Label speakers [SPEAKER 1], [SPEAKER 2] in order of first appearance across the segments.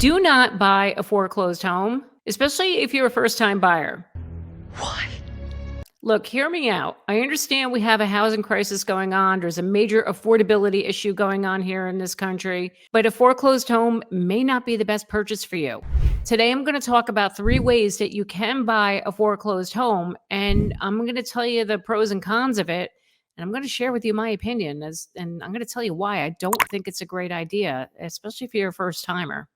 [SPEAKER 1] Do not buy a foreclosed home, especially if you're a first-time buyer.
[SPEAKER 2] Why?
[SPEAKER 1] Look, hear me out. I understand we have a housing crisis going on. There's a major affordability issue going on here in this country, but a foreclosed home may not be the best purchase for you. Today, I'm going to talk about 3 ways that you can buy a foreclosed home, and I'm going to tell you the pros and cons of it, and I'm going to share with you my opinion, and I'm going to tell you why I don't think it's a great idea, especially if you're a first-timer.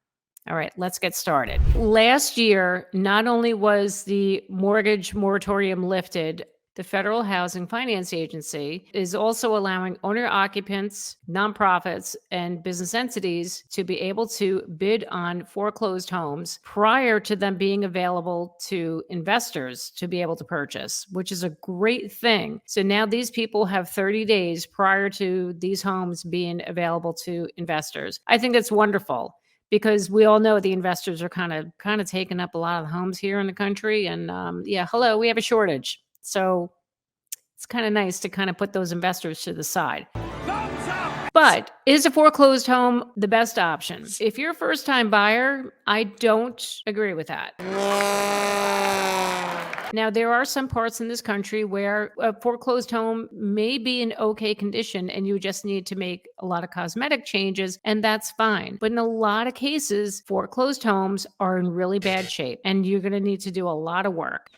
[SPEAKER 1] All right, let's get started. Last year, not only was the mortgage moratorium lifted, the Federal Housing Finance Agency is also allowing owner-occupants, nonprofits, and business entities to be able to bid on foreclosed homes prior to them being available to investors to be able to purchase, which is a great thing. So now these people have 30 days prior to these homes being available to investors. I think that's wonderful, because we all know the investors are kind of taking up a lot of the homes here in the country. And we have a shortage. So it's kind of nice to kind of put those investors to the side. But is a foreclosed home the best option? If you're a first-time buyer, I don't agree with that. Now, there are some parts in this country where a foreclosed home may be in okay condition and you just need to make a lot of cosmetic changes, and that's fine. But in a lot of cases, foreclosed homes are in really bad shape and you're going to need to do a lot of work.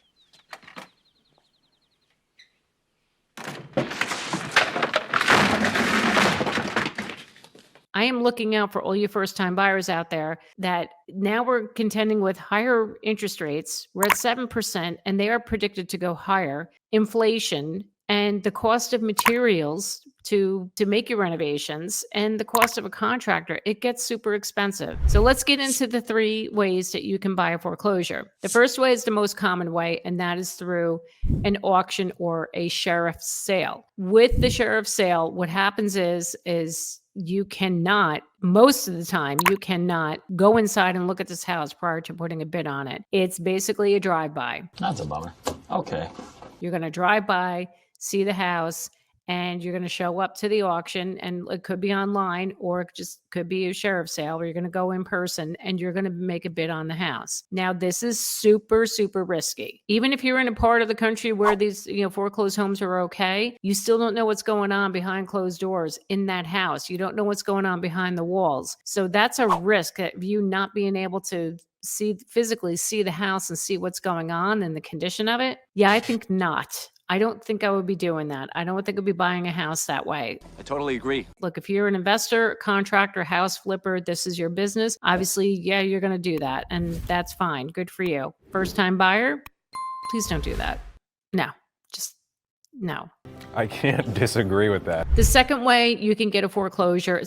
[SPEAKER 1] I am looking out for all you first-time buyers out there that now we're contending with higher interest rates. We're at 7%, and they are predicted to go higher. Inflation and the cost of materials to make your renovations and the cost of a contractor, it gets super expensive. So let's get into the 3 ways that you can buy a foreclosure. The first way is the most common way, and that is through an auction or a sheriff's sale. With the sheriff's sale, what happens is you cannot, most of the time, you cannot go inside and look at this house prior to putting a bid on it. It's basically a drive-by.
[SPEAKER 2] That's a bummer. Okay.
[SPEAKER 1] You're going to drive by, see the house, and you're going to show up to the auction, and it could be online or it just could be a sheriff's sale where you're going to go in person and you're going to make a bid on the house. Now, this is super, super risky. Even if you're in a part of the country where these, foreclosed homes are okay, you still don't know what's going on behind closed doors in that house. You don't know what's going on behind the walls. So that's a risk of you not being able to physically see the house and see what's going on and the condition of it. Yeah, I think not. I don't think I would be doing that. I don't think I'd be buying a house that way.
[SPEAKER 3] I totally agree.
[SPEAKER 1] Look, if you're an investor, contractor, house flipper, this is your business. Obviously, yeah, you're going to do that, and that's fine. Good for you. First-time buyer, please don't do that. No, just no.
[SPEAKER 4] I can't disagree with that.
[SPEAKER 1] The second way you can get a foreclosure,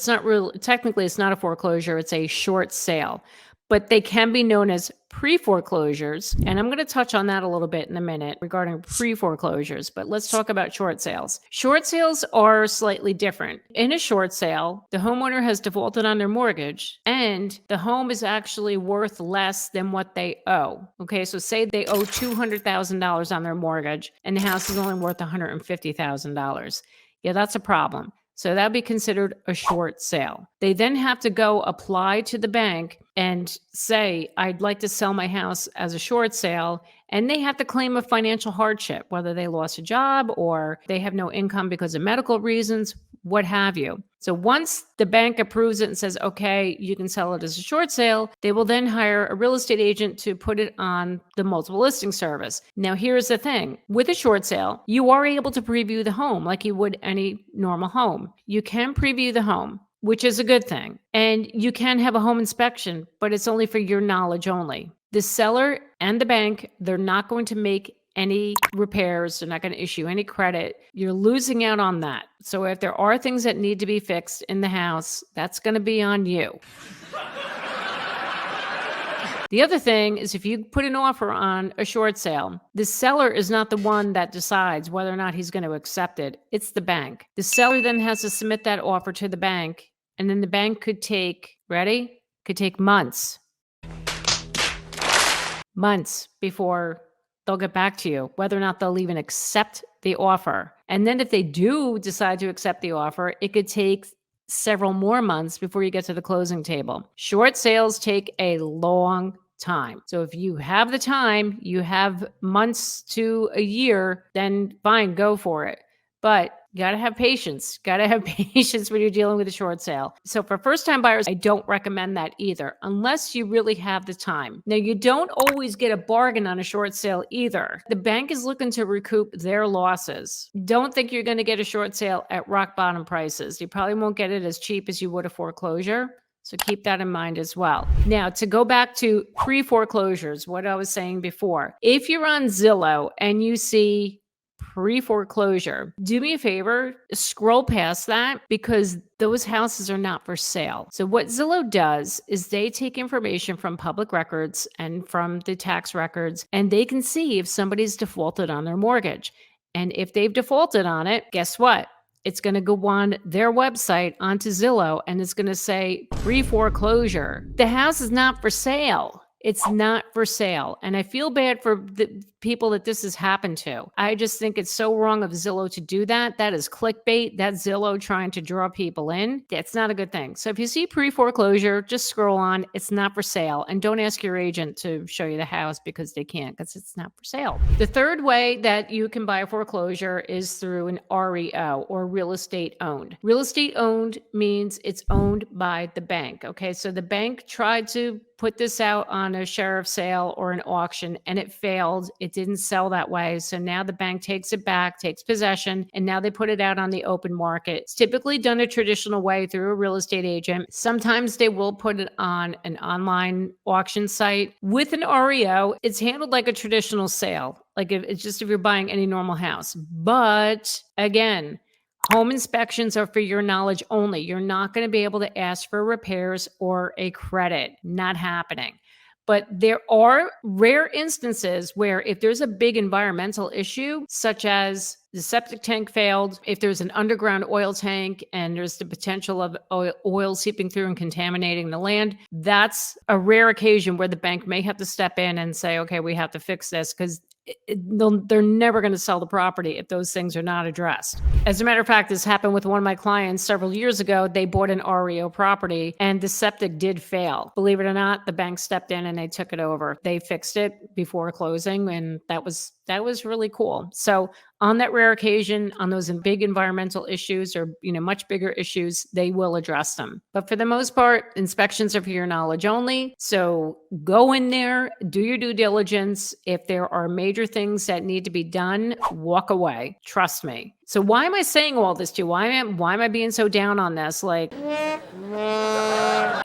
[SPEAKER 1] technically it's not a foreclosure, it's a short sale, but they can be known as pre-foreclosures. And I'm going to touch on that a little bit in a minute regarding pre-foreclosures, but let's talk about short sales. Short sales are slightly different. In a short sale, the homeowner has defaulted on their mortgage and the home is actually worth less than what they owe. Okay, so say they owe $200,000 on their mortgage and the house is only worth $150,000. Yeah, that's a problem. So that'd be considered a short sale. They then have to go apply to the bank and say, I'd like to sell my house as a short sale. And they have to claim a financial hardship, whether they lost a job or they have no income because of medical reasons, what have you. So once the bank approves it and says, okay, you can sell it as a short sale, they will then hire a real estate agent to put it on the multiple listing service. Now, here's the thing. With a short sale, you are able to preview the home like you would any normal home. You can preview the home, which is a good thing. And you can have a home inspection, but it's only for your knowledge only. The seller and the bank, they're not going to make any repairs. They're not going to issue any credit. You're losing out on that. So if there are things that need to be fixed in the house, that's going to be on you. The other thing is if you put an offer on a short sale, the seller is not the one that decides whether or not he's going to accept it. It's the bank. The seller then has to submit that offer to the bank, and then the bank could take, could take months before they'll get back to you, whether or not they'll even accept the offer. And then if they do decide to accept the offer, it could take several more months before you get to the closing table. Short sales take a long time. So if you have the time, you have months to a year, then fine, go for it. But you got to have patience. Got to have patience when you're dealing with a short sale. So for first-time buyers, I don't recommend that either, unless you really have the time. Now, you don't always get a bargain on a short sale either. The bank is looking to recoup their losses. Don't think you're going to get a short sale at rock bottom prices. You probably won't get it as cheap as you would a foreclosure. So keep that in mind as well. Now, to go back to pre-foreclosures, what I was saying before, if you're on Zillow and you see pre-foreclosure, do me a favor, scroll past that because those houses are not for sale. So what Zillow does is they take information from public records and from the tax records, and they can see if somebody's defaulted on their mortgage. And if they've defaulted on it, guess what? It's going to go on their website onto Zillow and it's going to say pre-foreclosure. The house is not for sale. It's not for sale. And I feel bad for the people that this has happened to. I just think it's so wrong of Zillow to do that. That is clickbait. That's Zillow trying to draw people in. That's not a good thing. So if you see pre-foreclosure, just scroll on. It's not for sale. And don't ask your agent to show you the house because they can't, because it's not for sale. The third way that you can buy a foreclosure is through an REO, or real estate owned. Real estate owned means it's owned by the bank. Okay, so the bank tried to put this out on a sheriff's sale or an auction and it failed. It didn't sell that way. So now the bank takes it back, takes possession, and now they put it out on the open market. It's typically done a traditional way through a real estate agent. Sometimes they will put it on an online auction site. With an REO, it's handled like a traditional sale. Like it's just if you're buying any normal house. But again, home inspections are for your knowledge only. You're not going to be able to ask for repairs or a credit. Not happening. But there are rare instances where if there's a big environmental issue, such as the septic tank failed, if there's an underground oil tank and there's the potential of oil seeping through and contaminating the land, that's a rare occasion where the bank may have to step in and say, okay, we have to fix this because they're never going to sell the property if those things are not addressed. As a matter of fact, this happened with one of my clients several years ago. They bought an REO property and the septic did fail. Believe it or not, the bank stepped in and they took it over. They fixed it before closing, and that was really cool. So on that rare occasion, on those big environmental issues or much bigger issues, they will address them. But for the most part, inspections are for your knowledge only. So go in there, do your due diligence. If there are major things that need to be done, walk away. Trust me. So why am I saying all this to you? Why am I being so down on this? Like,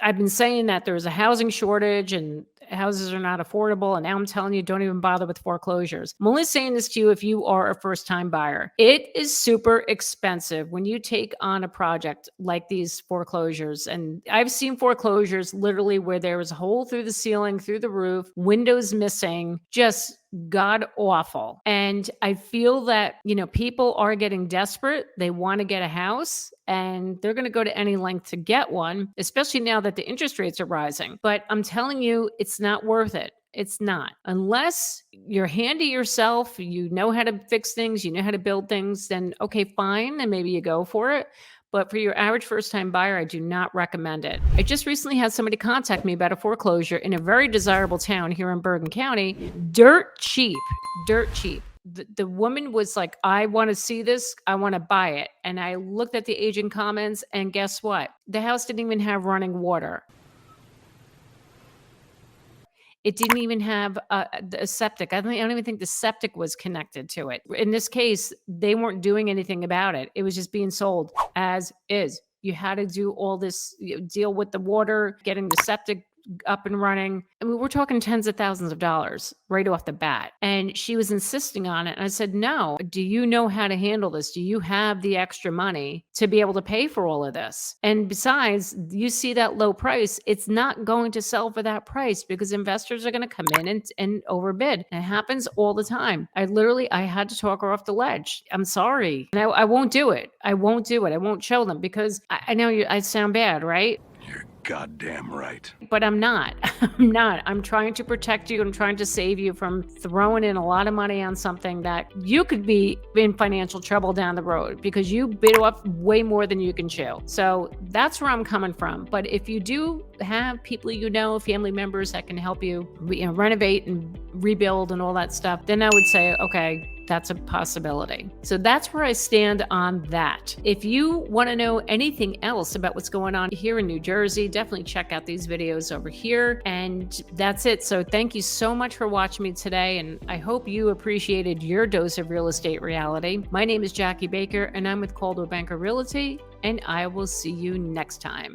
[SPEAKER 1] I've been saying that there's a housing shortage and houses are not affordable. And now I'm telling you, don't even bother with foreclosures. I'm only saying this to you if you are a first-time buyer. It is super expensive when you take on a project like these foreclosures. And I've seen foreclosures literally where there was a hole through the ceiling, through the roof, windows missing, just god awful. And I feel that, people are getting desperate. They want to get a house and they're going to go to any length to get one, especially now that the interest rates are rising. But I'm telling you, it's not worth it. It's not. Unless you're handy yourself, you know how to fix things, you know how to build things, then okay, fine. And maybe you go for it. But for your average first-time buyer, I do not recommend it. I just recently had somebody contact me about a foreclosure in a very desirable town here in Bergen County. Dirt cheap. The woman was like, I want to see this. I want to buy it. And I looked at the agent comments and guess what? The house didn't even have running water. It didn't even have a septic. I don't even think the septic was connected to it. In this case, they weren't doing anything about it. It was just being sold as is. You had to do all this, deal with the water, getting the septic up and running. I mean, we're talking tens of thousands of dollars right off the bat. And she was insisting on it. And I said, no, do you know how to handle this? Do you have the extra money to be able to pay for all of this? And besides, you see that low price, it's not going to sell for that price because investors are going to come in and overbid. And it happens all the time. I had to talk her off the ledge. I'm sorry. And I won't do it. I won't show them because I know I sound bad, right?
[SPEAKER 3] You're goddamn right.
[SPEAKER 1] But I'm not. I'm not. I'm trying to protect you. I'm trying to save you from throwing in a lot of money on something that you could be in financial trouble down the road because you bid up way more than you can chew. So that's where I'm coming from. But if you do have people you know, family members that can help you, renovate and rebuild and all that stuff, then I would say, okay, that's a possibility. So that's where I stand on that. If you want to know anything else about what's going on here in New Jersey, definitely check out these videos over here. And that's it. So thank you so much for watching me today. And I hope you appreciated your dose of real estate reality. My name is Jackie Baker, and I'm with Coldwell Banker Realty, and I will see you next time.